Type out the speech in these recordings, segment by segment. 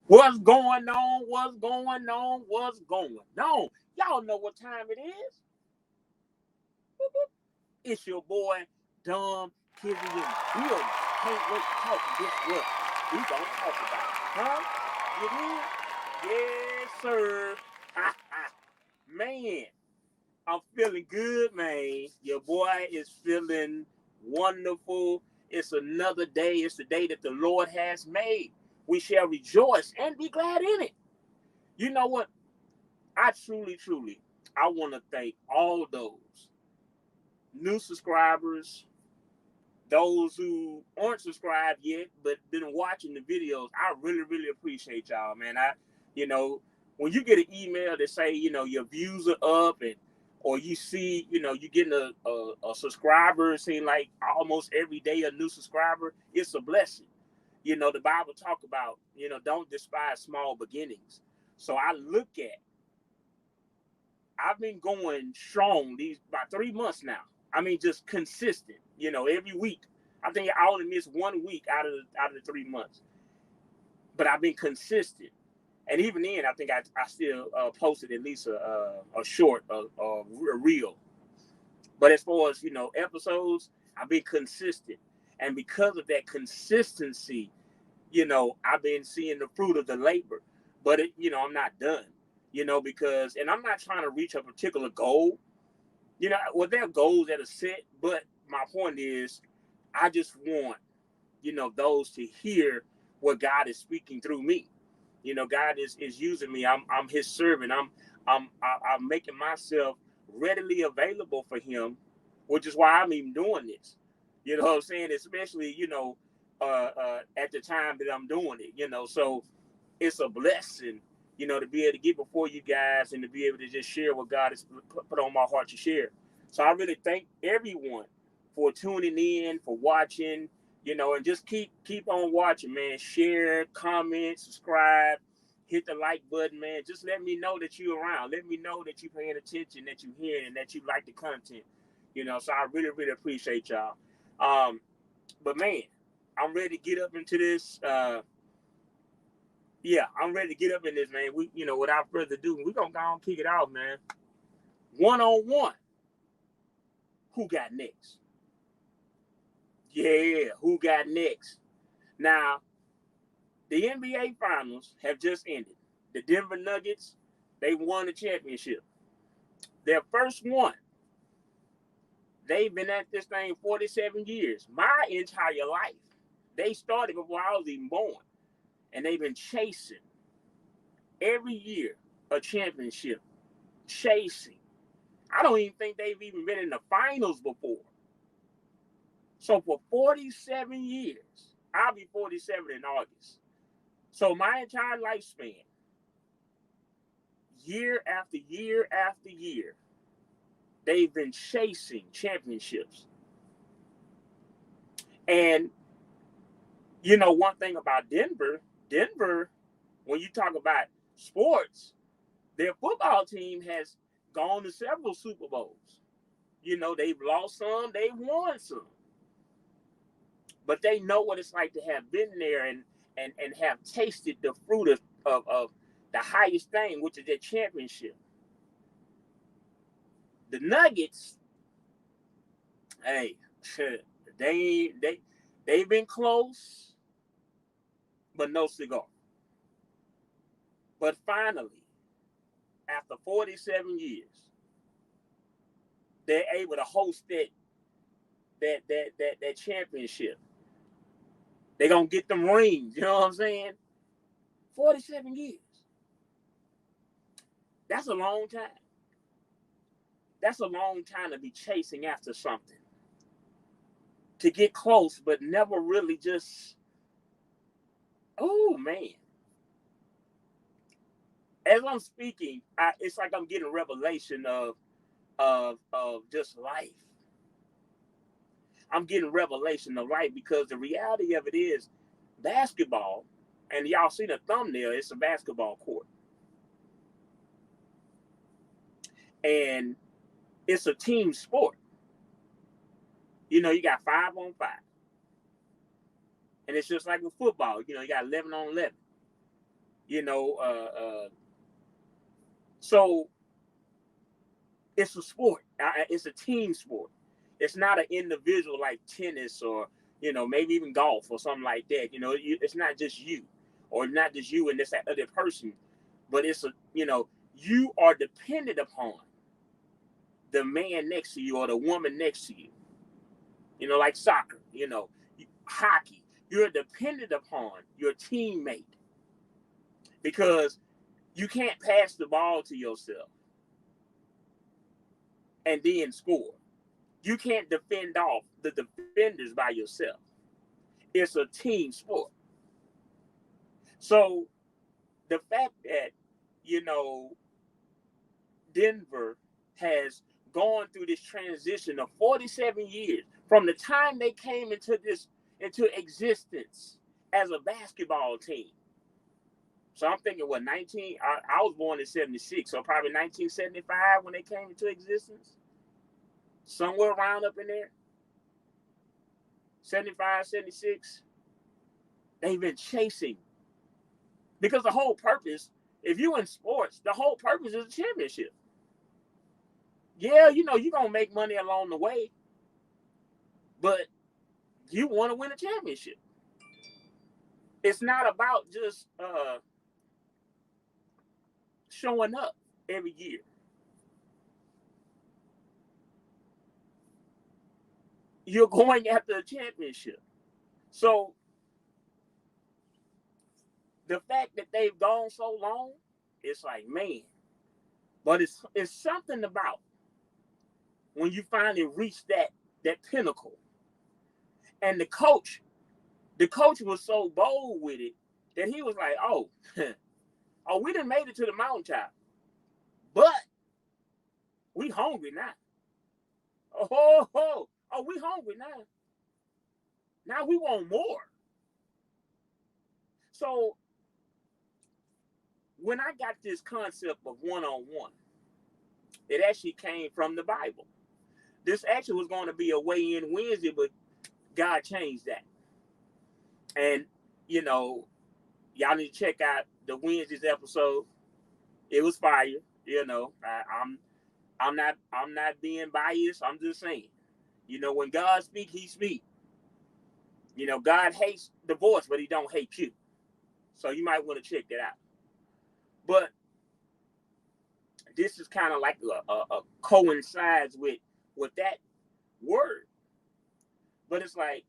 What's going on? What's going on? What's going on? Y'all know what time it is. It's your boy, Dom, Kizzie, in the building. Can't wait to talk. And guess what? We gonna talk about it. Huh? Get in? Yes, sir. Man, I'm feeling good, man. Your boy is feeling wonderful. It's another day. It's the day that the Lord has made. We shall rejoice and be glad in it. You know what? I truly, I want to thank all those new subscribers, those who aren't subscribed yet, but been watching the videos. I really appreciate y'all, man. When you get an email that say, your views are up, and or you see, you getting a subscriber, it seems like almost every day a new subscriber, it's a blessing. The Bible talk about, don't despise small beginnings. So I've been going strong these about 3 months now. I mean, just consistent, every week. I think I only missed 1 week out of the 3 months, but I've been consistent. And even then, I think I still posted at least a short, a reel. But as far as, episodes, I've been consistent. And because of that consistency, I've been seeing the fruit of the labor. But, I'm not done, because, and I'm not trying to reach a particular goal. There are goals that are set, but my point is, I just want, those to hear what God is speaking through me. God is using me. I'm His servant. I'm making myself readily available for Him, which is why I'm even doing this. You know what I'm saying? Especially, at the time that I'm doing it. So it's a blessing, to be able to get before you guys and to be able to just share what God has put on my heart to share. So I really thank everyone for tuning in, for watching, and just keep on watching, man. Share, comment, subscribe, hit the like button, man. Just let me know that you're around. Let me know that you're paying attention, that you're hearing, and that you like the content. So I really appreciate y'all. But man, I'm ready to get up into this. I'm ready to get up in this, man. We, without further ado, we're gonna go and kick it off, man. 1-on-1. Who got next? Yeah, who got next? Now, the NBA Finals have just ended. The Denver Nuggets, they won the championship. Their first one. They've been at this thing 47 years. My entire life. They started before I was even born. And they've been chasing every year a championship. Chasing. I don't even think they've even been in the finals before. So for 47 years, I'll be 47 in August. So my entire lifespan, year after year after year, they've been chasing championships. And, one thing about Denver, when you talk about sports, their football team has gone to several Super Bowls. They've lost some, they've won some. But they know what it's like to have been there and have tasted the fruit of the highest thing, which is their championship. The Nuggets, hey, they've been close, but no cigar. But finally, after 47 years, they're able to host that championship. They're gonna get them rings, you know what I'm saying? 47 years. That's a long time. That's a long time to be chasing after something. To get close, but never really just, oh man. As I'm speaking, it's like I'm getting a revelation of just life. I'm getting revelation of life because the reality of it is basketball, and y'all see the thumbnail, it's a basketball court. And it's a team sport. You got 5-on-5. And it's just like with football, you got 11-on-11. You know, so it's a sport. It's a team sport. It's not an individual like tennis or, you know, maybe even golf or something like that. You know, it's not just you, or not just you and this other person, but it's a, you know, you are dependent upon the man next to you or the woman next to you. You know, like soccer, you know, hockey. You're dependent upon your teammate because you can't pass the ball to yourself and then score. You can't defend off the defenders by yourself. It's a team sport. So the fact that, you know, Denver has gone through this transition of 47 years from the time they came into existence as a basketball team. So I'm thinking, what, I was born in 76, so probably 1975 when they came into existence. Somewhere around up in there. 75, 76. They've been chasing. Because the whole purpose, if you in sports, the whole purpose is a championship. Yeah, you know, you're going to make money along the way, but you want to win a championship. It's not about just showing up every year. You're going after a championship. So the fact that they've gone so long, it's like, man. But it's something about when you finally reach that pinnacle. And the coach was so bold with it that he was like, oh, we done made it to the mountaintop. But we hungry now. Oh, we hungry now. Now we want more. So when I got this concept of one-on-one, it actually came from the Bible. This actually was going to be a weigh-in Wednesday, but God changed that. And, you know, y'all need to check out the Wednesday's episode. It was fire. You know, I'm not being biased. I'm just saying, you know, when God speaks, he speaks. You know, God hates divorce, but he don't hate you. So you might want to check that out. But this is kind of like a coincides with that word. But it's like,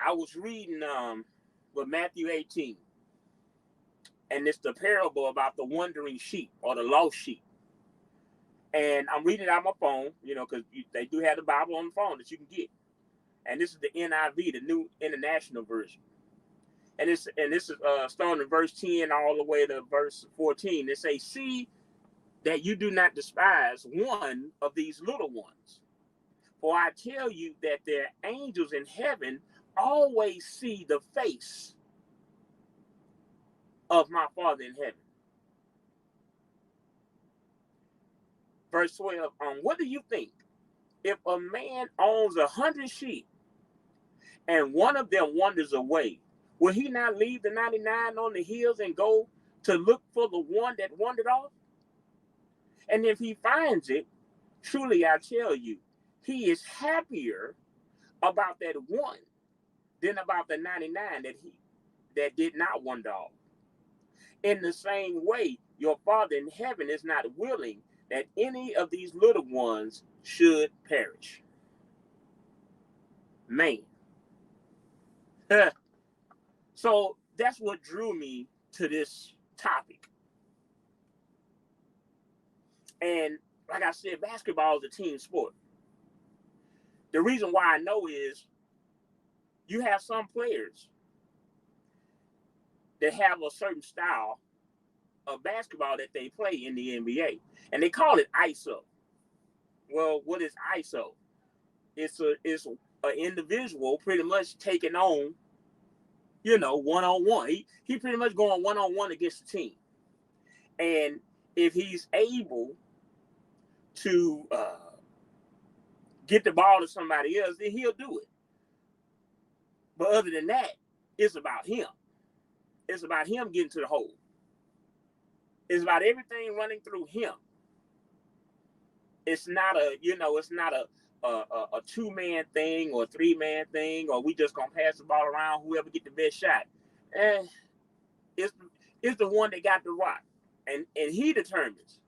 I was reading with Matthew 18, and it's the parable about the wandering sheep or the lost sheep. And I'm reading it on my phone, you know, because they do have the Bible on the phone that you can get. And this is the NIV, the New International Version. And this is starting in verse 10 all the way to verse 14. It says, see that you do not despise one of these little ones. For I tell you that their angels in heaven always see the face of my Father in heaven. Verse 12, what do you think? If a man owns 100 sheep and one of them wanders away, will he not leave the 99 on the hills and go to look for the one that wandered off? And if he finds it, truly I tell you, he is happier about that one than about the 99 that did not wander off. In the same way, your Father in heaven is not willing that any of these little ones should perish. Man. So that's what drew me to this topic. And like I said, basketball is a team sport. The reason why I know is you have some players that have a certain style of basketball that they play in the NBA. And they call it ISO. Well, what is ISO? It's an individual pretty much taking on, you know, one-on-one. He pretty much going one-on-one against the team. And if he's able to get the ball to somebody else, then he'll do it. But other than that, it's about him. It's about him getting to the hole. It's about everything running through him. It's not a, it's not a 2-man thing or a 3-man thing, or we just gonna pass the ball around, whoever get the best shot. And it's the one that got the rock. And he determines.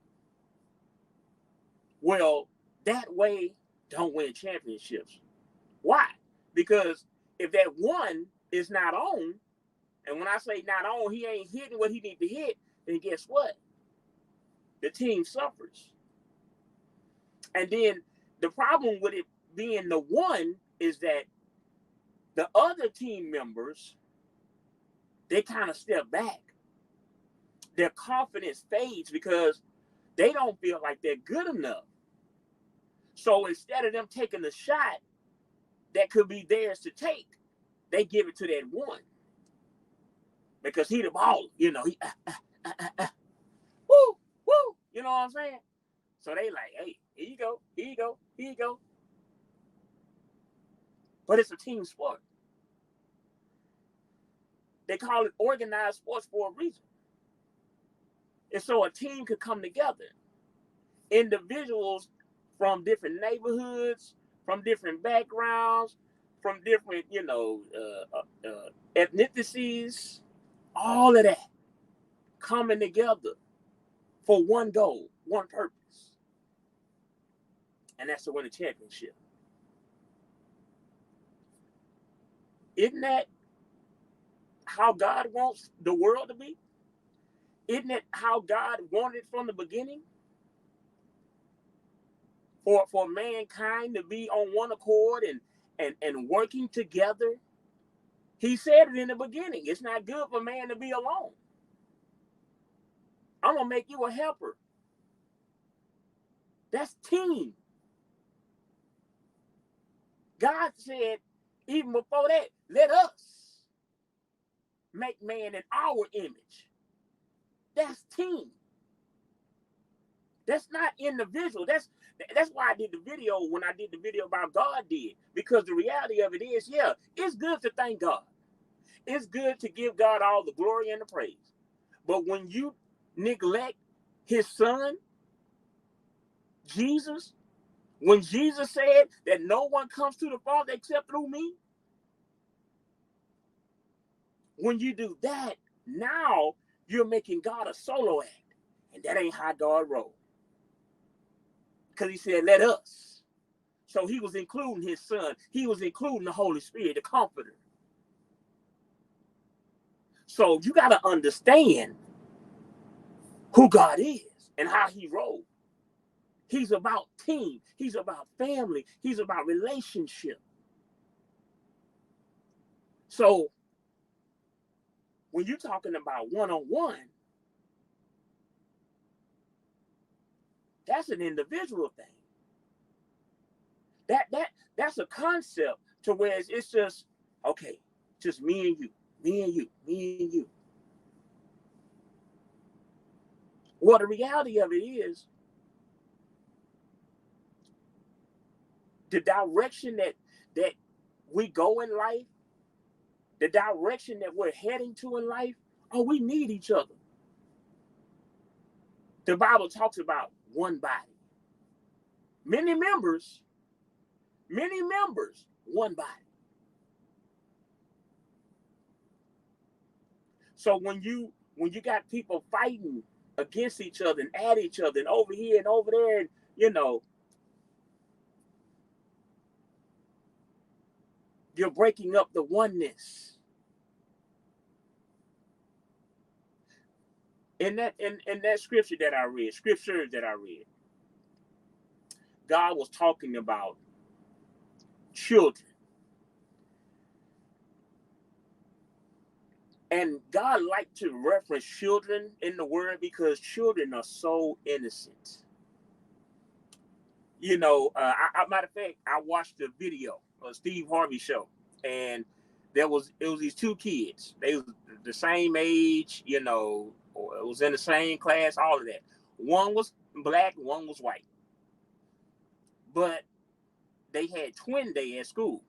Well, that way don't win championships. Why? Because if that one is not on, and when I say not on, he ain't hitting what he need to hit, then guess what? The team suffers. And then the problem with it being the one is that the other team members, they kind of step back. Their confidence fades because they don't feel like they're good enough. So instead of them taking the shot that could be theirs to take, they give it to that one. Because he the baller, he woo, woo, you know what I'm saying? So they like, hey, here you go, here you go, here you go. But it's a team sport. They call it organized sports for a reason. And so a team could come together. Individuals from different neighborhoods, from different backgrounds, from different, ethnicities, all of that coming together for one goal, one purpose. And that's to win a championship. Isn't that how God wants the world to be? Isn't it how God wanted it from the beginning? For mankind to be on one accord and working together. He said it in the beginning. It's not good for man to be alone. I'm going to make you a helper. That's team. God said, even before that, let us make man in our image. That's team. That's not individual. That's why I did the video when I did the video about God did. Because the reality of it is, yeah, it's good to thank God. It's good to give God all the glory and the praise. But when you neglect his son, Jesus, when Jesus said that no one comes to the Father except through me, when you do that, now you're making God a solo act. And that ain't how God rolls. Because he said, let us. So he was including his son. He was including the Holy Spirit, the comforter. So you got to understand who God is and how he rolls. He's about team. He's about family. He's about relationship. So when you're talking about one-on-one, that's an individual thing. That's a concept to where it's just, okay, just me and you, me and you, me and you. Well, the reality of it is the direction that we go in life, the direction that we're heading to in life, we need each other. The Bible talks about one body. Many members, one body. So when you got people fighting against each other and at each other and over here and over there, and you're breaking up the oneness. In that scriptures that I read, God was talking about children. And God liked to reference children in the word because children are so innocent. Matter of fact, I watched the video of Steve Harvey show, and it was these two kids. They was the same age, or it was in the same class, all of that. One was black, one was white. But they had twin day at school.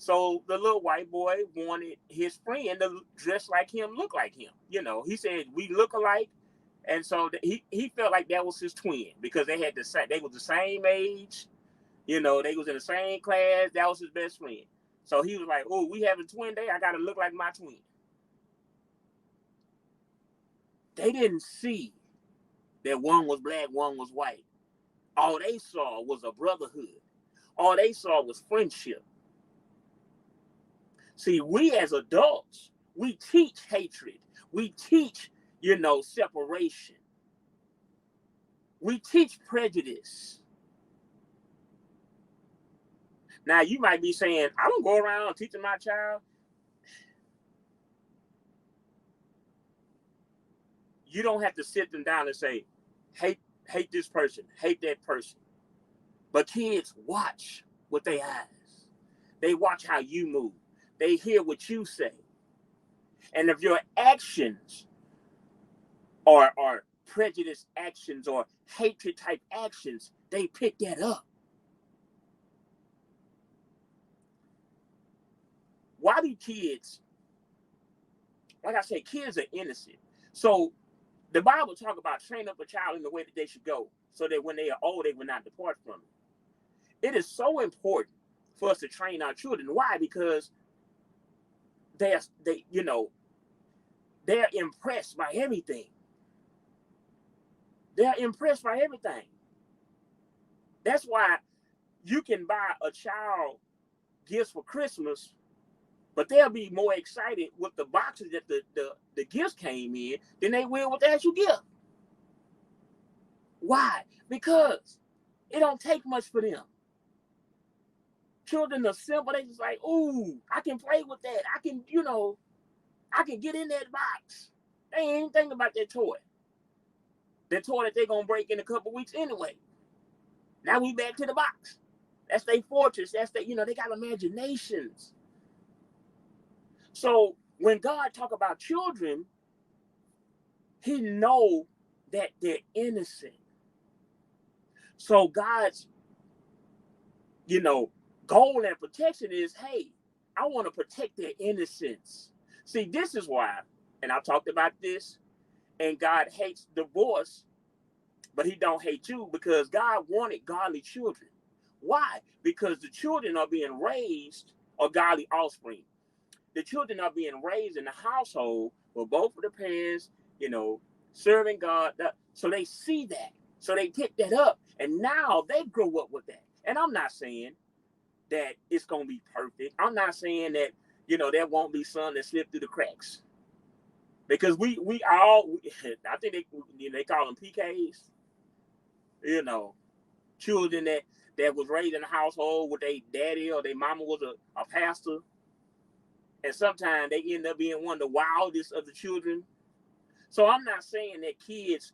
So the little white boy wanted his friend to dress like him, look like him. You know, he said we look alike, and so he felt like that was his twin because they had they was the same age. You know, they was in the same class. That was his best friend. So he was like, "Oh, we have a twin day. I gotta look like my twin." They didn't see that one was black, one was white. All they saw was a brotherhood. All they saw was friendship. See, we as adults, we teach hatred. We teach, separation. We teach prejudice. Now, you might be saying, I don't go around teaching my child. You don't have to sit them down and say, hate this person, hate that person. But kids watch with their eyes. They watch how you move. They hear what you say. And if your actions are prejudice actions or hatred type actions, they pick that up. Why do kids, like I said, kids are innocent. So the Bible talk about train up a child in the way that they should go so that when they are old, they will not depart from it. It is so important for us to train our children. Why? Because they're impressed by everything. They're impressed by everything. That's why you can buy a child gifts for Christmas, but they'll be more excited with the boxes that the gifts came in than they will with the actual gift. Why? Because it don't take much for them. Children are simple. They just like, ooh, I can play with that. I can get in that box. They ain't even thinking about that toy. That toy that they're going to break in a couple weeks anyway. Now we back to the box. That's their fortress. That's they got imaginations. So when God talk about children, he know that they're innocent. So God's, goal and protection is, hey, I want to protect their innocence. See, this is why, and I talked about this, and God hates divorce, but he don't hate you because God wanted godly children. Why? Because the children are being raised, or godly offspring. The children are being raised in the household with both of the parents, serving God. So they see that. So they pick that up. And now they grow up with that. And I'm not saying that it's going to be perfect. I'm not saying that, there won't be some that slip through the cracks. Because we all, I think they call them PKs. Children that was raised in a household with their daddy or their mama was a pastor. And sometimes they end up being one of the wildest of the children. So I'm not saying that kids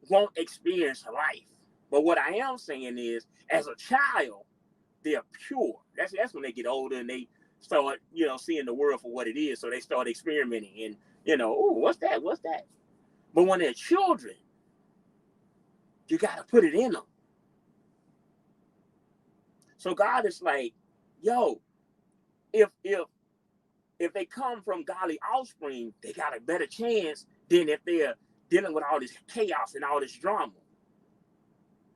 won't experience life. But what I am saying is, as a child, they're pure. That's when they get older and they start, seeing the world for what it is. So they start experimenting and, oh, what's that? What's that? But when they're children, you got to put it in them. So God is like, yo, if they come from godly offspring, they got a better chance than if they're dealing with all this chaos and all this drama.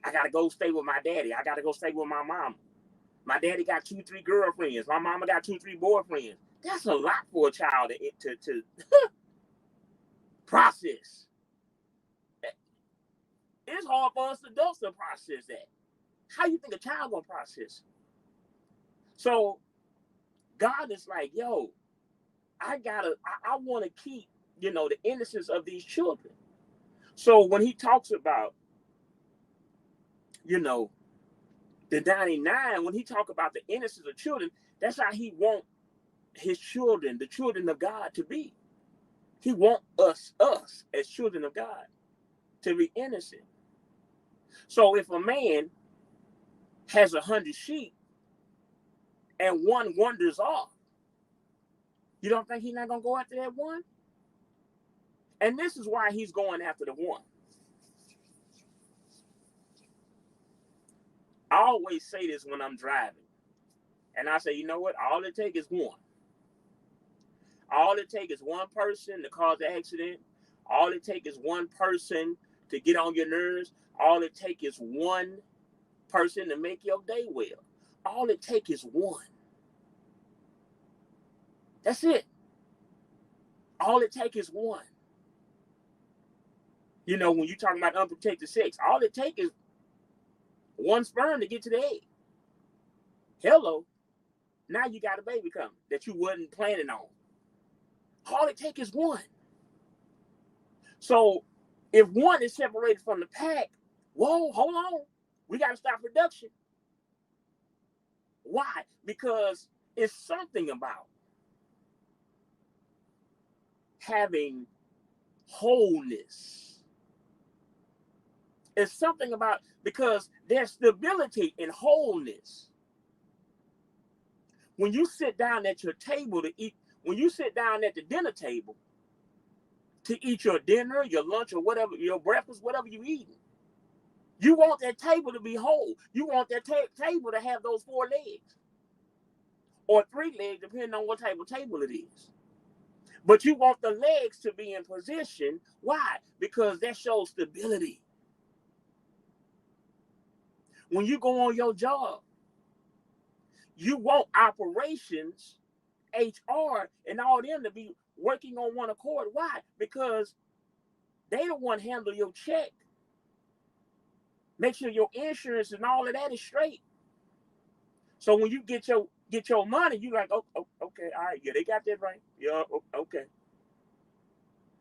I got to go stay with my daddy. I got to go stay with my mama. My daddy got 2-3 girlfriends. My mama got 2-3 boyfriends. That's a lot for a child to process. It's hard for us adults to process that. How you think a child gonna process? So God is like, yo, I want to keep, the innocence of these children. So when he talks about, the 99, when he talk about the innocence of children, that's how he want his children, the children of God, to be. He want us as children of God to be innocent. So if a man has 100 sheep and one wanders off, you don't think he's not going to go after that one? And this is why he's going after the one. I always say this when I'm driving. And I say, you know what? All it takes is one. All it takes is one person to cause the accident. All it takes is one person to get on your nerves. All it takes is one person to make your day well. All it takes is one. That's it. All it takes is one. You know, when you're talking about unprotected sex, all it takes is one sperm to get to the egg. Hello. Now you got a baby coming that you wasn't planning on. All it takes is one. So if one is separated from the pack, whoa, hold on. We got to stop production. Why? Because it's something about having wholeness. It's something about, because there's stability in wholeness. When you sit down at your table to eat, when you sit down at the dinner table to eat your dinner, your lunch, or whatever, your breakfast, whatever you eating, you want that table to be whole. You want that table to have those 4 legs or 3 legs, depending on what type of table it is. But you want the legs to be in position. Why? Because that shows stability. When you go on your job, you want operations, HR, and all them to be working on one accord. Why? Because they the one handle your check. Make sure your insurance and all of that is straight. So when you get your money, you like, oh, okay, all right, yeah, they got that right. Yeah, okay.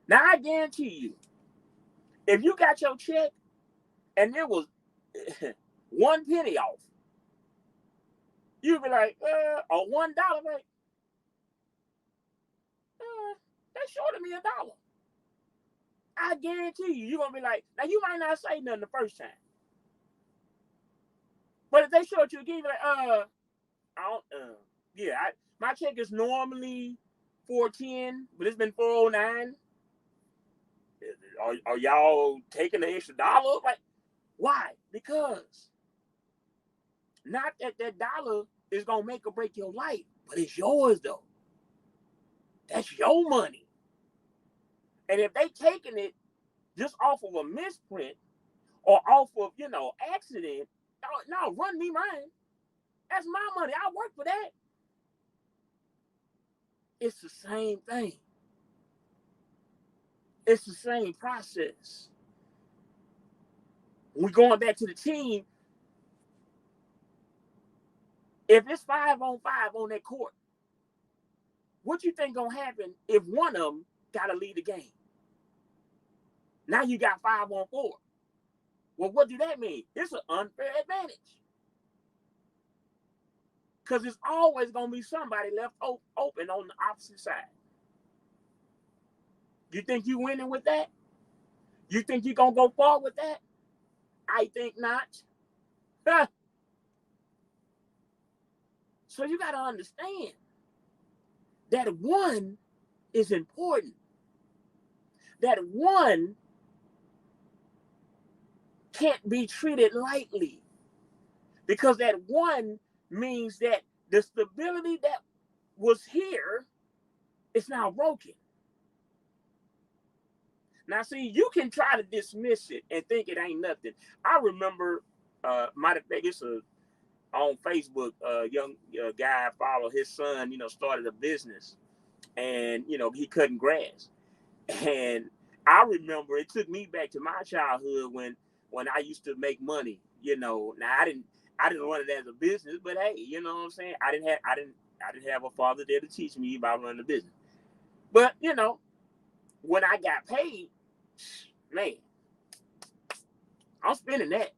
Now I guarantee you, if you got your check and there was 1 penny off, you'd be like, or $1, right? They shorted me $1. I guarantee you, you're gonna be like, now you might not say nothing the first time, but if they short you again, you're like, my check is normally $410, but it's been $409. Are y'all taking the extra $1? Like, why? Because not that dollar is gonna make or break your life, but it's yours though. That's your money. And if they taking it just off of a misprint or off of, accident, no, run me mine. That's my money. I work for that. It's the same thing. It's the same process. We're going back to the team. If it's 5-on-5 on that court, what you think gonna happen if one of them gotta lead the game? Now you got 5-on-4. Well, what do that mean? It's an unfair advantage. Because it's always gonna be somebody left open on the opposite side. You think you winning with that? You think you gonna go far with that? I think not. So you gotta understand that one is important. That one can't be treated lightly, because that one means that the stability that was here is now broken. Now, see, you can try to dismiss it and think it ain't nothing. I remember, matter of fact, it's on Facebook, young guy I follow, his son, started a business, and, he cutting grass. And I remember it took me back to my childhood when I used to make money. Now I didn't run it as a business, but hey, you know what I'm saying? I didn't have a father there to teach me about running a business. But when I got paid, man, I'm spending that.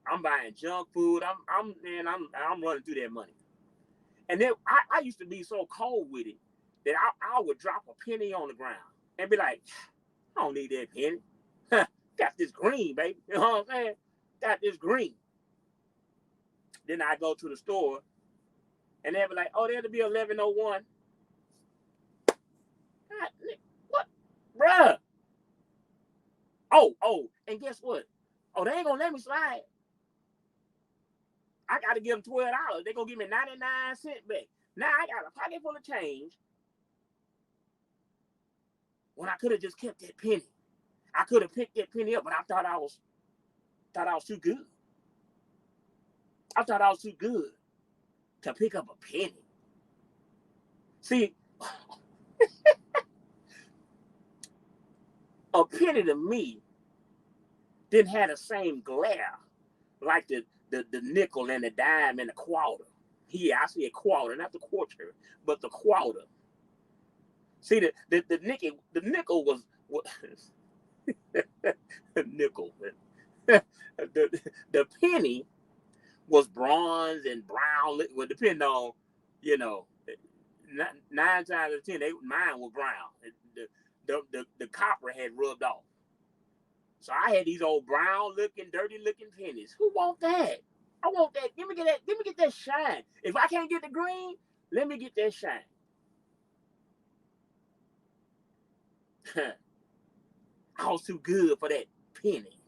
I'm buying junk food. I'm running through that money. And then I used to be so cold with it that I would drop a penny on the ground and be like, I don't need that penny. Got this green, baby. You know what I'm saying? Got this green. Then I go to the store and they'll be like, oh, there'll be 1101. What? Bruh. Oh, and guess what? Oh, they ain't gonna let me slide. I got to give them $12. They're going to give me 99 cents back. Now I got a pocket full of change when I could have just kept that penny. I could have picked that penny up, but I thought I was too good. I thought I was too good to pick up a penny. See, a penny to me didn't have the same glare like the nickel and the dime and the quarter. Yeah, I see a quarter, not the quarter, but the quarter. See, the nickel was nickel. the penny was bronze and brown. Well, depending on, 9 times out of 10, mine was brown. The copper had rubbed off. So I had these old brown looking, dirty looking pennies. Who want that? I want that. Let me get that shine. If I can't get the green, let me get that shine. I was too good for that penny.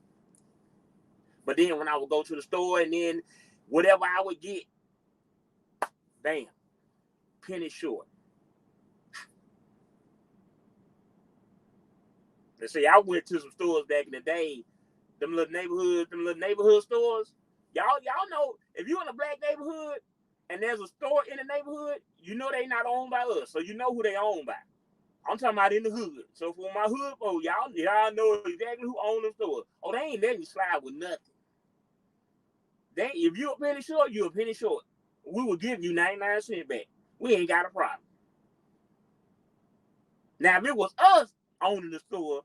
But then when I would go to the store and then whatever I would get, bam, penny short. And see, I went to some stores back in the day, them little neighborhood stores. Y'all know, if you're in a black neighborhood and there's a store in the neighborhood, you know they not owned by us, so you know who they owned by. I'm talking about in the hood. So for my hood, y'all know exactly who owned the store. Oh, they ain't letting you slide with nothing. If you're a penny short, you're a penny short. We will give you 99 cents back. We ain't got a problem. Now, if it was us owning the store,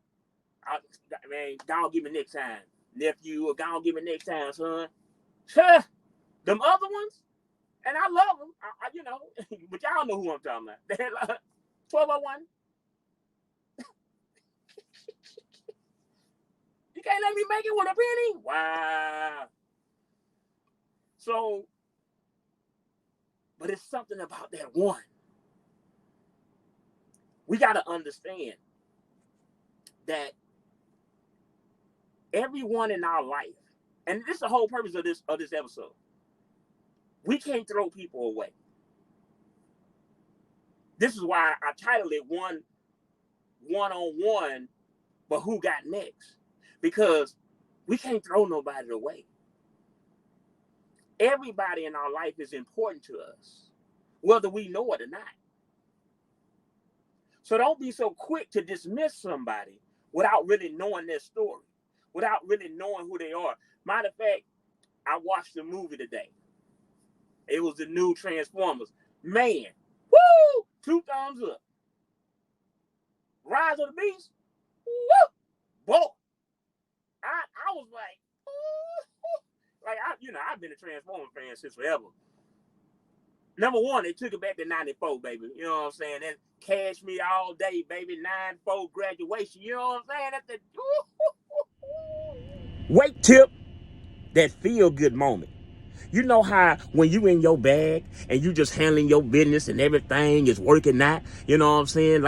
man, God give me next time, nephew, or God give me next time, son. Them other ones, and I love them, but y'all know who I'm talking about. They're like 1201. You can't let me make it with a penny? Wow. So, but it's something about that one. We got to understand that everyone in our life, and this is the whole purpose of this episode, we can't throw people away. This is why I titled it one-on-one, but who got next? Because we can't throw nobody away. Everybody in our life is important to us, whether we know it or not. So don't be so quick to dismiss somebody without really knowing their story, without really knowing who they are. Matter of fact, I watched the movie today. It was the new Transformers. Man, woo! 2 thumbs up. Rise of the Beast, woo! Boy, I was like, I've been a Transformer fan since forever. Number one, they took it back to 94, baby. You know what I'm saying? That Cash Me All Day, baby. 94 graduation. You know what I'm saying? That's the weight tip, that feel good moment. You know how when you in your bag and you just handling your business and everything is working out, you know what I'm saying?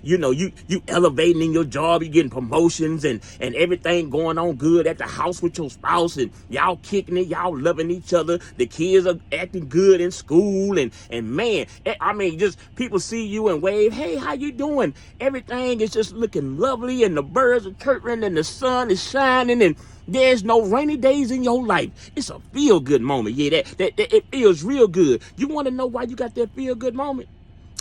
You elevating in your job, you getting promotions and everything going on good at the house with your spouse and y'all kicking it, y'all loving each other. The kids are acting good in school and man, I mean, just people see you and wave, hey, how you doing? Everything is just looking lovely and the birds are chirping and the sun is shining and there's no rainy days in your life. It's a feel-good moment. Yeah, that it feels real good. You want to know why you got that feel-good moment?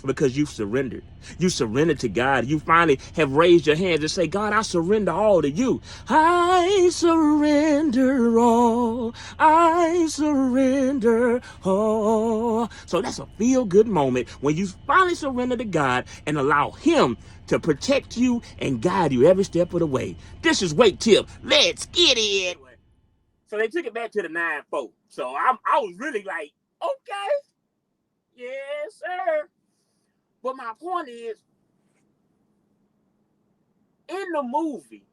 Because you've surrendered. You surrendered to God. You finally have raised your hands and say, God, I surrender all to you. I surrender all. I surrender all. So that's a feel-good moment when you finally surrender to God and allow him to protect you and guide you every step of the way. This is Weight Tip. Let's get it. So they took it back to the 9-4. So I was really like, okay, yes, sir. But my point is, in the movie,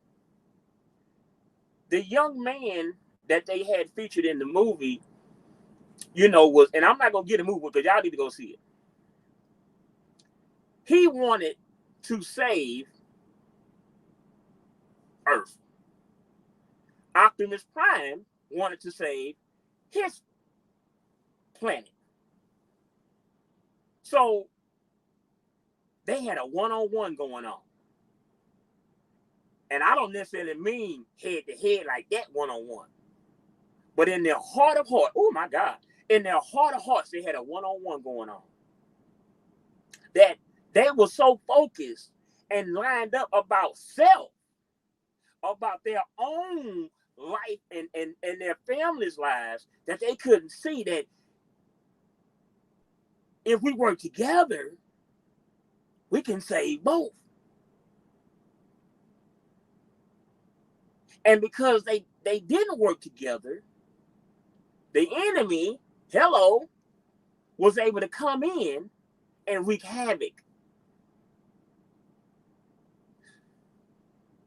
the young man that they had featured in the movie, was, and I'm not going to get a movie because y'all need to go see it. He wanted to save Earth. Optimus Prime wanted to save his planet. So they had a one-on-one going on. And I don't necessarily mean head-to-head like that one-on-one. But in their heart of hearts, oh my God, in their heart of hearts, they had a one-on-one going on. That they were so focused and lined up about self, about their own life and their families' lives, that they couldn't see that if we work together, we can save both. And because they didn't work together, the enemy, was able to come in and wreak havoc.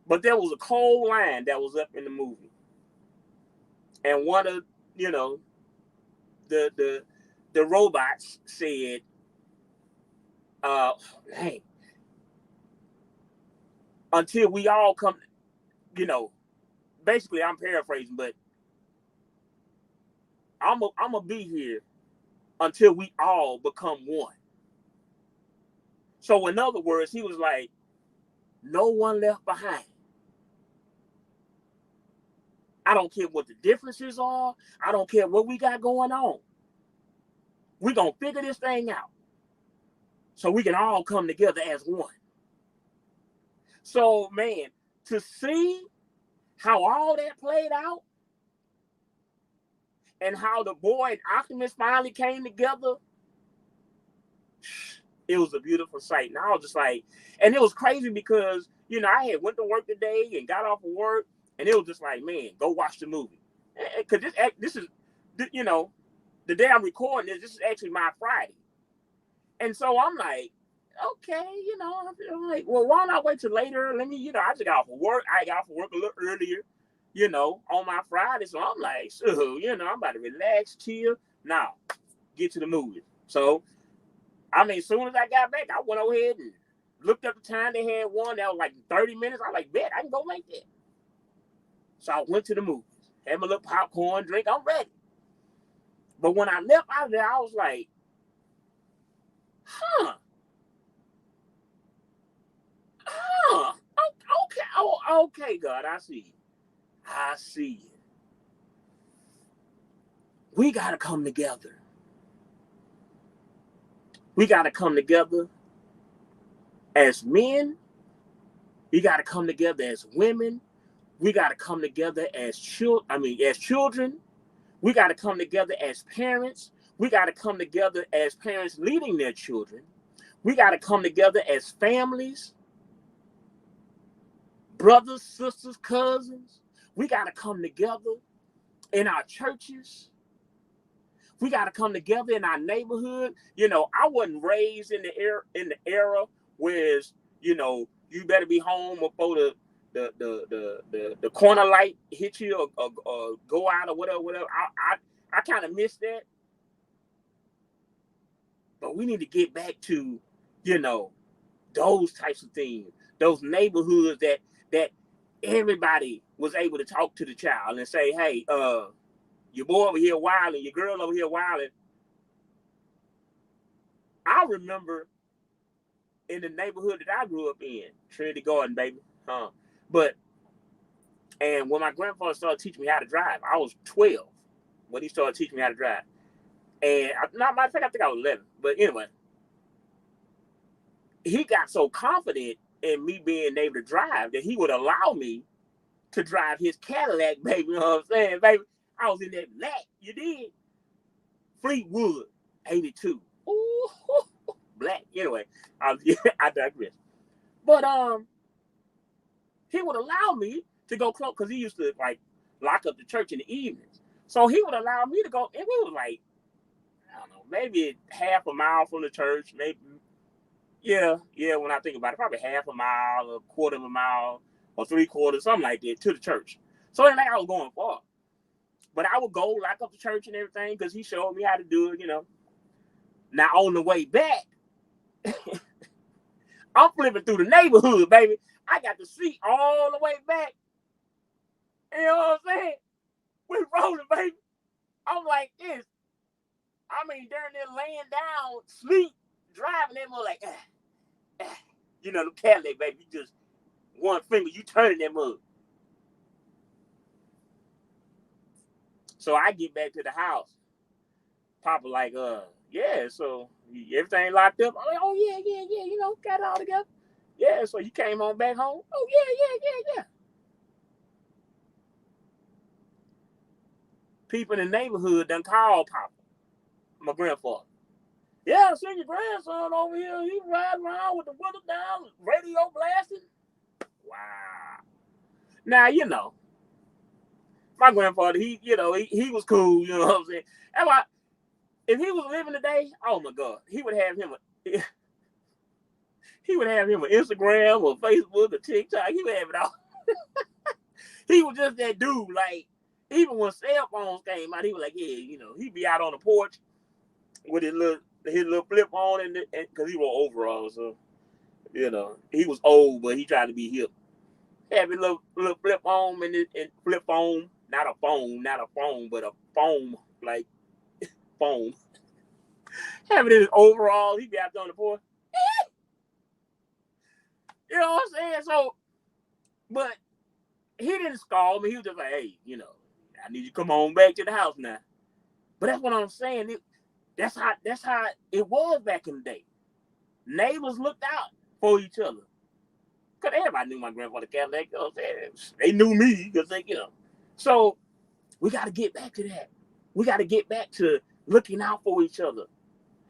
But there was a cold line that was up in the movie. And one of, the robots said, hey, until we all come, basically I'm paraphrasing, but I'm gonna be here until we all become one. So in other words, he was like, no one left behind. I don't care what the differences are. I don't care what we got going on. We're going to figure this thing out so we can all come together as one. So, man, to see how all that played out and how the boy and Optimus finally came together, it was a beautiful sight. And I was just like, and it was crazy because, I had went to work today and got off of work, and it was just like, man, go watch the movie. Because this is, the day I'm recording this is actually my Friday. And so I'm like, okay, I'm like, well, why not wait till later? Let me, I just got off of work. I got off of work a little earlier, on my Friday. So I'm like, so, I'm about to relax, chill. Now, get to the movie. So, as soon as I got back, I went over ahead and looked up the time they had one. That was like 30 minutes. I was like, bet, I can go make that. So I went to the movies, had my little popcorn, drink. I'm ready. But when I left out of there, I was like, okay. Oh, okay, God, I see you. I see you. We got to come together. We got to come together as men. We got to come together as women. We got to come together as children. We got to come together as parents. We got to come together as parents leading their children. We got to come together as families, brothers, sisters, cousins. We got to come together in our churches. We got to come together in our neighborhood. I wasn't raised in the era where, you better be home before the corner light hit you or go out or whatever. I kind of missed that. But we need to get back to, those types of things, those neighborhoods that everybody was able to talk to the child and say, hey, your boy over here wilding, your girl over here wilding. I remember in the neighborhood that I grew up in, Trinity Garden, baby. And when my grandfather started teaching me how to drive, I was 12 when he started teaching me how to drive. And I think I was 11. But anyway, he got so confident in me being able to drive that he would allow me to drive his Cadillac, baby. You know what I'm saying, baby? I was in that black, you did. Fleetwood, 82. Ooh, black. Anyway, I digress. But he would allow me to go close because he used to like lock up the church in the evenings. So he would allow me to go, and we were like, I don't know, maybe half a mile from the church, maybe. Yeah, when I think about it, probably half a mile, a quarter of a mile, or 3/4, something like that, to the church. So it ain't like I was going far. But I would go lock up the church and everything because he showed me how to do it, Now, on the way back, I'm flipping through the neighborhood, baby. I got to see all the way back. You know what I'm saying? We're rolling, baby. I'm like this. I mean, during there laying down, sleep, driving, that mother like, you know, the Cadillac, baby, you just one finger, you turning that mother. So I get back to the house. Papa like, yeah, so everything locked up. I'm like, oh yeah, you know, got it all together. Yeah, so you came on back home. Oh yeah. People in the neighborhood done called Papa, my grandfather. Yeah, I seen your grandson over here. He riding around with the window down, radio blasting. Wow. Now, you know, my grandfather, he was cool, you know what I'm saying? That's why, if he was living today, oh my God, he would have him an Instagram or Facebook or TikTok. He would have it all. He was just that dude. Like, even when cell phones came out, he was like, yeah, you know, he'd be out on the porch with his little flip on, and because he wore overalls, so you know he was old, but he tried to be hip. Have his little flip on and flip phone, not a phone, but a foam, like foam. Having his overalls, he be out there on the porch. You know what I'm saying? So, but he didn't scold me. He was just like, hey, you know, I need you to come on back to the house now. But that's what I'm saying. That's how it was back in the day. Neighbors looked out for each other. Because everybody knew my grandfather Cadillac. You know, they knew me because they, you know. So we got to get back to that. We got to get back to looking out for each other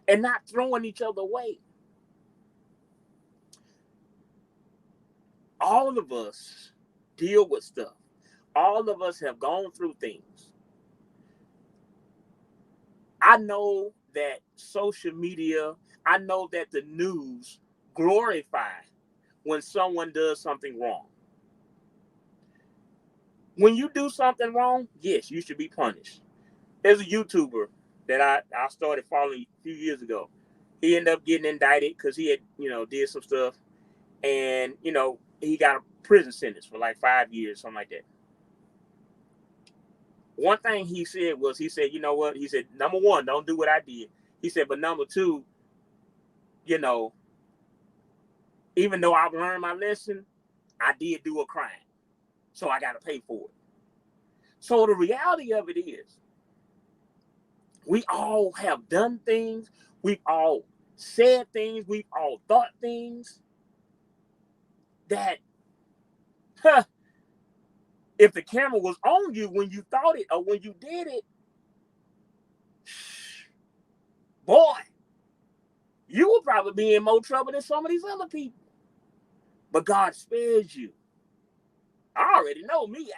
and not throwing each other away. All of us deal with stuff. All of us have gone through things. I know that social media, I know that the news glorify when someone does something wrong. When you do something wrong, yes, you should be punished. There's a YouTuber that I started following a few years ago. He ended up getting indicted because he had, you know, did some stuff. And, you know, he got a prison sentence for like 5 years, something like that. One thing he said was, he said, you know what? He said, number one, don't do what I did. He said, but number two, you know, even though I've learned my lesson, I did do a crime. So I got to pay for it. So the reality of it is, we all have done things. We've all said things. We've all thought things that, if the camera was on you when you thought it or when you did it, boy, you would probably be in more trouble than some of these other people. But God spares you. I already know me.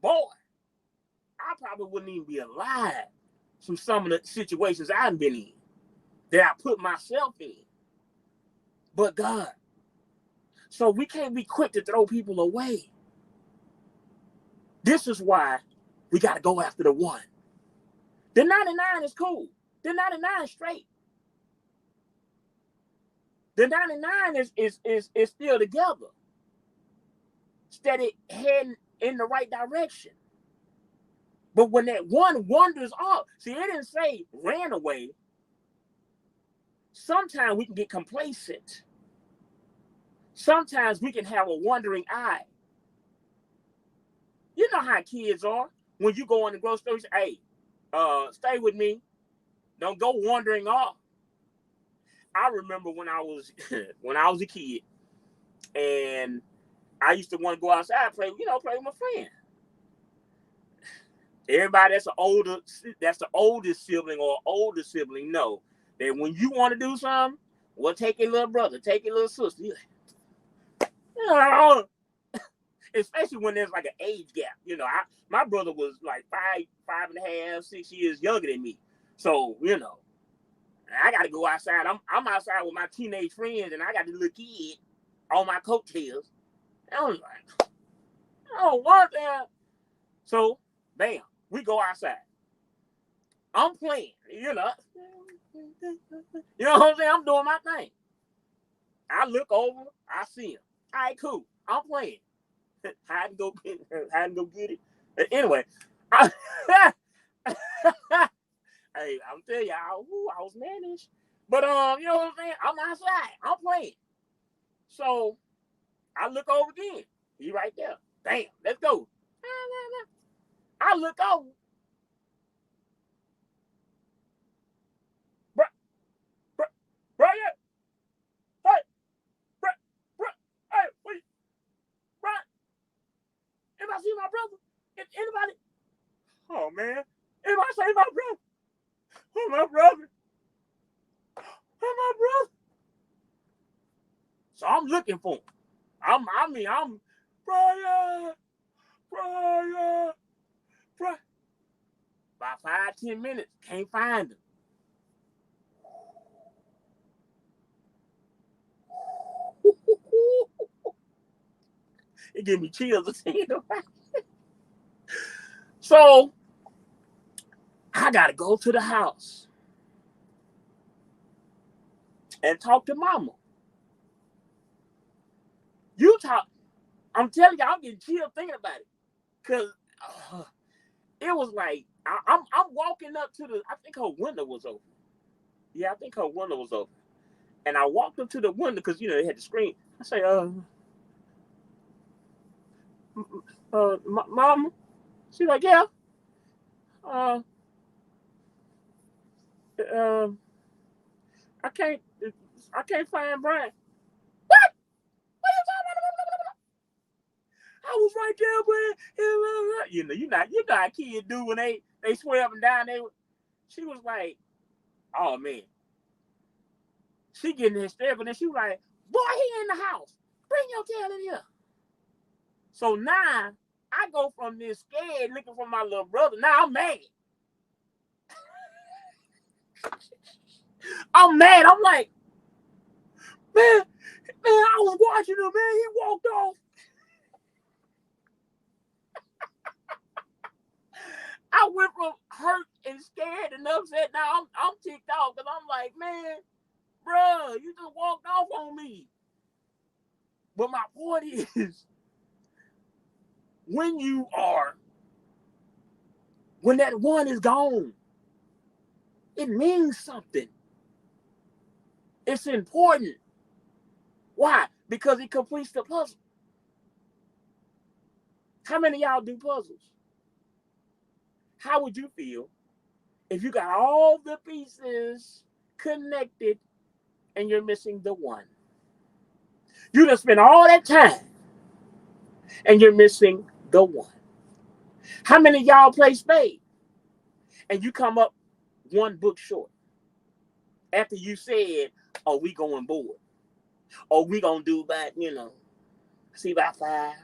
Boy, I probably wouldn't even be alive from some of the situations I've been in, that I put myself in. But God. So we can't be quick to throw people away. This is why we got to go after the one. The 99 is cool. The 99 is straight. The 99 is still together. Steady heading in the right direction. But when that one wanders off, see, it didn't say ran away. Sometimes we can get complacent. Sometimes we can have a wandering eye. You know how kids are. When you go in the grocery store, you say, hey, stay with me. Don't go wandering off. I remember when I was a kid, and I used to want to go outside and play with my friend. Everybody that's the oldest sibling or older sibling know that when you want to do something, well, take your little brother, take your little sister. Especially when there's like an age gap. You know, my brother was like 5.5, 6 years younger than me. So, you know, I got to go outside. I'm outside with my teenage friends, and I got this little kid on my coattails. I was like, I don't want that. So, bam, we go outside. I'm playing, you know. You know what I'm saying? I'm doing my thing. I look over, I see him. All right, cool. I'm playing. Hide and go get it. Anyway, Hey, I'm telling y'all, I was managed. But you know what I'm saying? I'm outside. I'm playing. So I look over again. He right there. Damn, let's go. I look over. Bruh, bruh, bruh, yeah. Hey, bruh, bruh, hey, wait, bruh. Anybody see my brother? Anybody? Oh, man. Anybody say my brother? Oh, my brother. Oh, my brother. So I'm looking for him. I'm Brian, Brian, Brian. About 5-10 minutes, can't find him. It gave me chills to see him. So I gotta go to the house and talk to mama. You talk. I'm telling you, I'm getting chills thinking about it. Cause it was like I'm walking up to the. I think her window was open. Yeah, I think her window was open. And I walked up to the window because you know they had the screen. I say, mama. She's like, yeah. Uh, I can't find Brian. What? What are you talking about? I was right there, but you know how kids do when they swear up and down. She was like, oh man. She getting hysterical, and she was like, boy, he in the house. Bring your tail in here. So now I go from this scared looking for my little brother. Now I'm mad. I'm mad. I'm like, man, I was watching him, man. He walked off. I went from hurt and scared and upset. Now I'm ticked off because I'm like, man, bro, you just walked off on me. But my point is, when that one is gone, it means something. It's important. Why? Because it completes the puzzle. How many of y'all do puzzles? How would you feel if you got all the pieces connected and you're missing the one? You done spent all that time and you're missing the one. How many of y'all play spades and you come up one book short after you said, oh, we going board? Or we going to do about, see about 5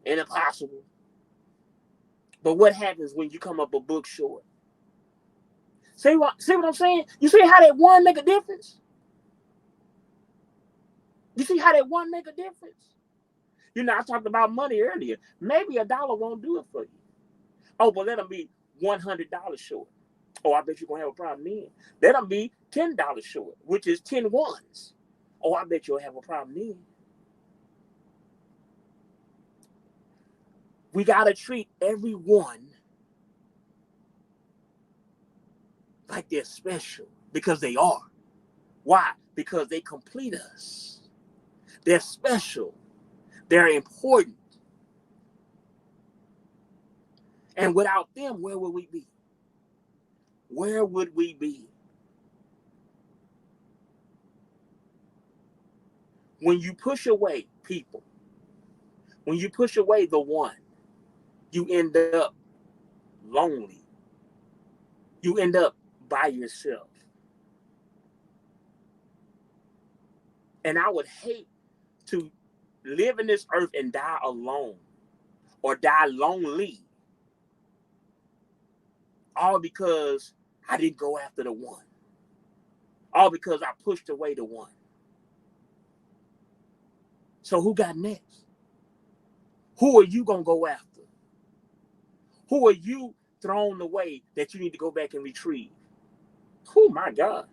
and impossible. But what happens when you come up a book short? See what I'm saying? You see how that one make a difference? You see how that one make a difference? I talked about money earlier. Maybe $1 won't do it for you. Oh, but let them be $100 short. Oh, I bet you're going to have a problem then. Let them be $10 short, which is 10 ones. Oh, I bet you'll have a problem then. We got to treat everyone like they're special because they are. Why? Because they complete us. They're special. They're important. And without them, where would we be? Where would we be? When you push away people, when you push away the one, you end up lonely. You end up by yourself. And I would hate to live in this earth and die alone or die lonely, all because I didn't go after the one, all because I pushed away the one. So who got next? Who are you going to go after? Who are you thrown away that you need to go back and retrieve? Oh, my God.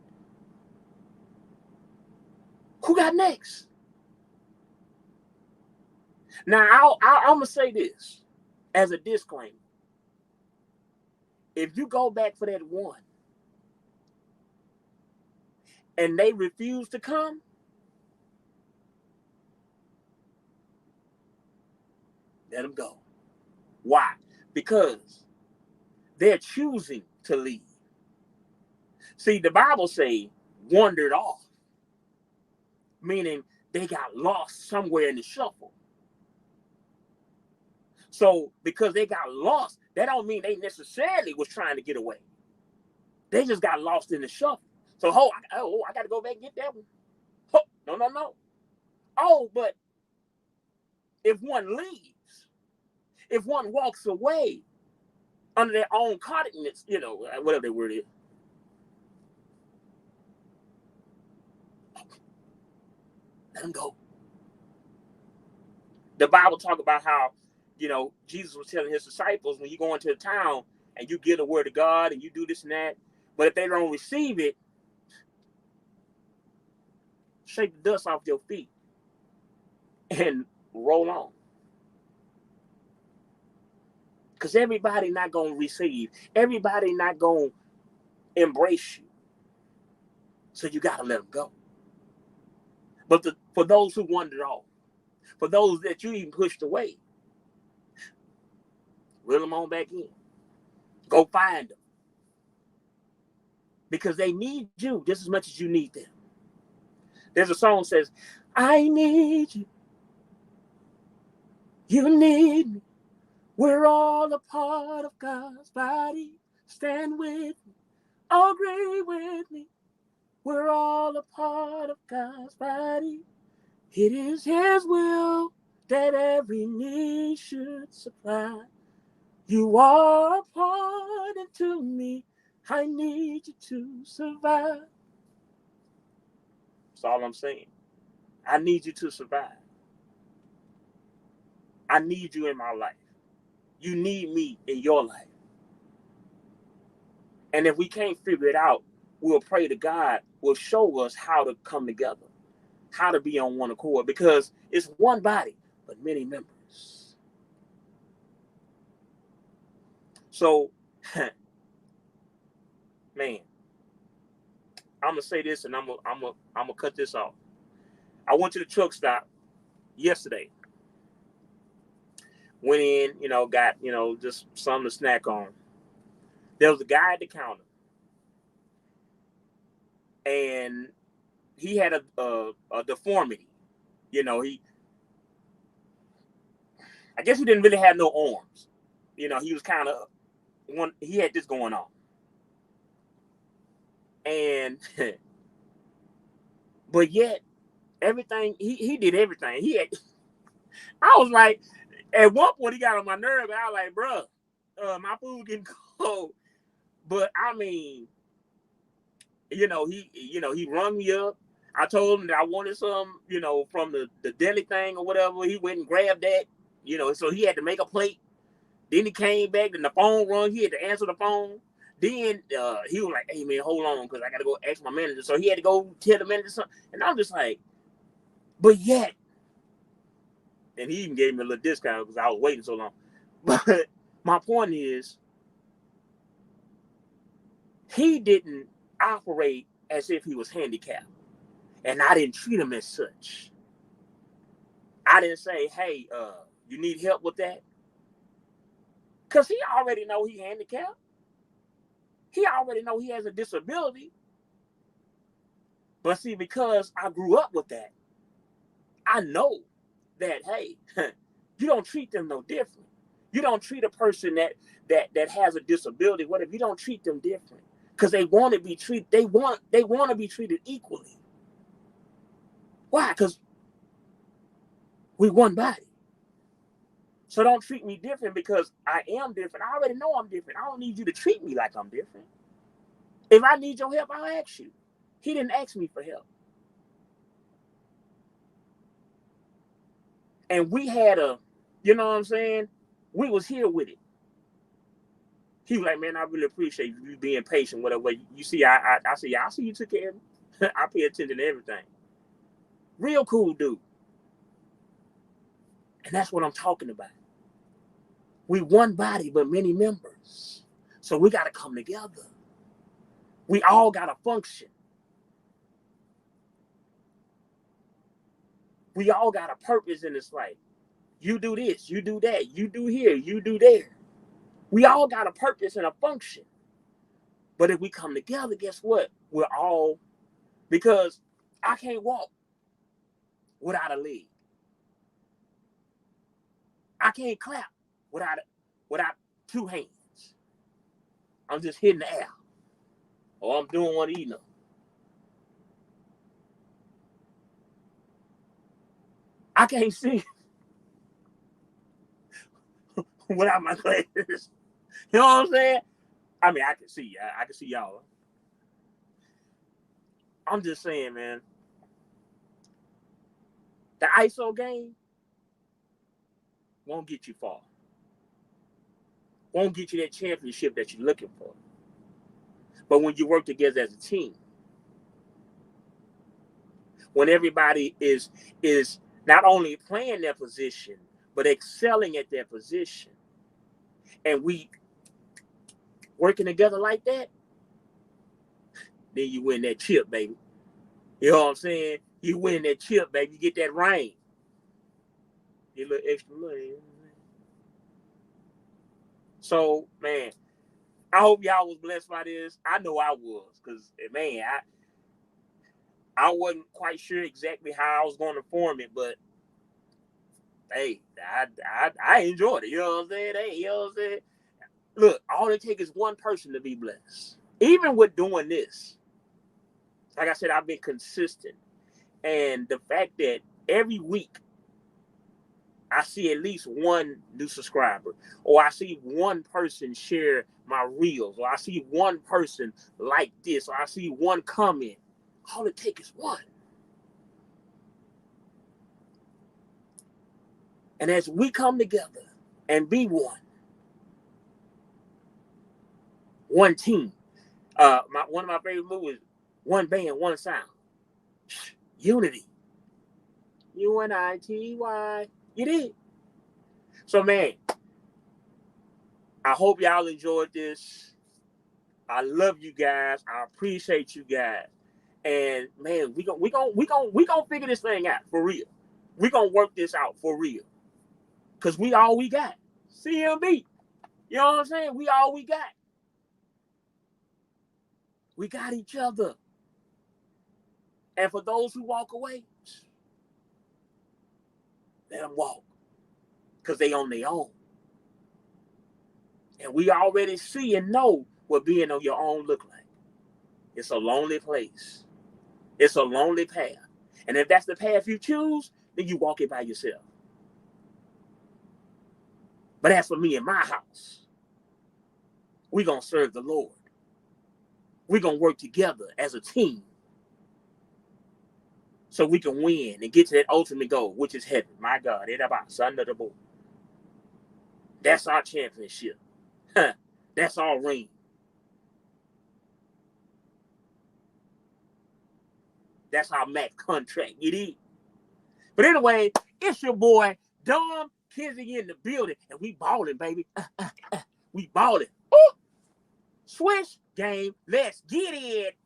Who got next? Now, I'm going to say this as a disclaimer. If you go back for that one, and they refuse to come, let them go. Why? Because they're choosing to leave. See, the Bible say wandered off, meaning they got lost somewhere in the shuffle. So because they got lost, that don't mean they necessarily was trying to get away. They just got lost in the shuffle. So, I got to go back and get that one. Oh, no. Oh, but if one leaves, if one walks away under their own cognizance, whatever the word is, let them go. The Bible talk about how, Jesus was telling his disciples, when you go into a town and you get a word of God and you do this and that, but if they don't receive it, shake the dust off your feet and roll on. Because everybody not going to receive. Everybody not going to embrace you. So you got to let them go. But for those who wandered off, for those that you even pushed away, reel them on back in. Go find them. Because they need you just as much as you need them. There's a song that says, I need you. You need me. We're all a part of God's body. Stand with me. Agree with me. We're all a part of God's body. It is his will that every need should supply. You are a part into me. I need you to survive. That's all I'm saying. I need you to survive. I need you in my life. You need me in your life. And if we can't figure it out, we'll pray to God will show us how to come together, how to be on one accord, because it's one body, but many members. So, man, I'm gonna say this, and I'm gonna cut this off. I went to the truck stop yesterday. Went in, got just something to snack on. There was a guy at the counter, and he had a deformity. I guess he didn't really have no arms. He was kind of he had this going on. And but yet everything he did everything. I was like, at one point he got on my nerve, and I was like, bro, my food getting cold. But I mean, he rung me up. I told him that I wanted some, from the deli thing or whatever. He went and grabbed that, so he had to make a plate. Then he came back, and the phone rung. He had to answer the phone. Then he was like, hey, man, hold on, because I got to go ask my manager. So he had to go tell the manager something. And I'm just like, but yet. And he even gave me a little discount because I was waiting so long. But my point is, he didn't operate as if he was handicapped. And I didn't treat him as such. I didn't say, hey, you need help with that? Because he already know he handicapped. He already know he has a disability. But see, because I grew up with that, I know that, hey, you don't treat them no different. You don't treat a person that has a disability, what if you don't treat them different? Because they want to be treated, they want to be treated equally. Why? Because we one body. So don't treat me different because I am different. I already know I'm different. I don't need you to treat me like I'm different. If I need your help, I'll ask you. He didn't ask me for help. And we had you know what I'm saying? We was here with it. He was like, man, I really appreciate you being patient, whatever. You see, I see, I see you took care of me. I pay attention to everything. Real cool dude. And that's what I'm talking about. We one body, but many members. So we got to come together. We all got to function. We all got a purpose in this life. You do this, you do that, you do here, you do there. We all got a purpose and a function. But if we come together, guess what? We're all, because I can't walk without a leg. I can't clap without two hands. I'm just hitting the air. Or I'm doing one of them. I can't see without my glasses. You know what I'm saying? I mean, I can see. I can see y'all. I'm just saying, man. The ISO game won't get you far. Won't get you that championship that you're looking for. But when you work together as a team, when everybody is not only playing their position, but excelling at their position, and we working together like that, then you win that chip, baby. You know what I'm saying? You win that chip, baby. You get that ring. Get a little extra money. So, man, I hope y'all was blessed by this. I know I was, because, man, I wasn't quite sure exactly how I was going to form it, but hey, I enjoyed it. You know what I'm saying? Hey, you know what I'm saying? Look, all it takes is one person to be blessed. Even with doing this, like I said, I've been consistent. And the fact that every week I see at least one new subscriber, or I see one person share my reels, or I see one person like this, or I see one comment. All it takes is one. And as we come together and be one team. One of my favorite movies, One Band, One Sound. Unity. UNITY. You did. So, man, I hope y'all enjoyed this. I love you guys. I appreciate you guys. And man, we gonna figure this thing out for real. We gonna work this out for real. Cause we all we got. CMB. You know what I'm saying? We all we got. We got each other. And for those who walk away, let them walk. Because they on their own. And we already see and know what being on your own look like. It's a lonely place. It's a lonely path. And if that's the path you choose, then you walk it by yourself. But as for me and my house, we're going to serve the Lord. We're going to work together as a team so we can win and get to that ultimate goal, which is heaven. My God, it's about son of the boy. That's our championship. That's our ring. That's our max contract. You did. But anyway, it's your boy, Dom, Kizzie in the building, and we balling, baby. We balling. Ooh. Switch game. Let's get it.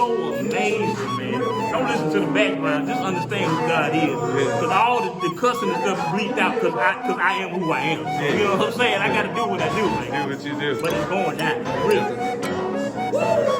so amazing, man. Don't listen to the background. Just understand who God is. Because all the cussing and stuff bleeped out because I am who I am. Yeah. You know what I'm saying? I got to do what I do, man. Do what you do. But it's going down. Really.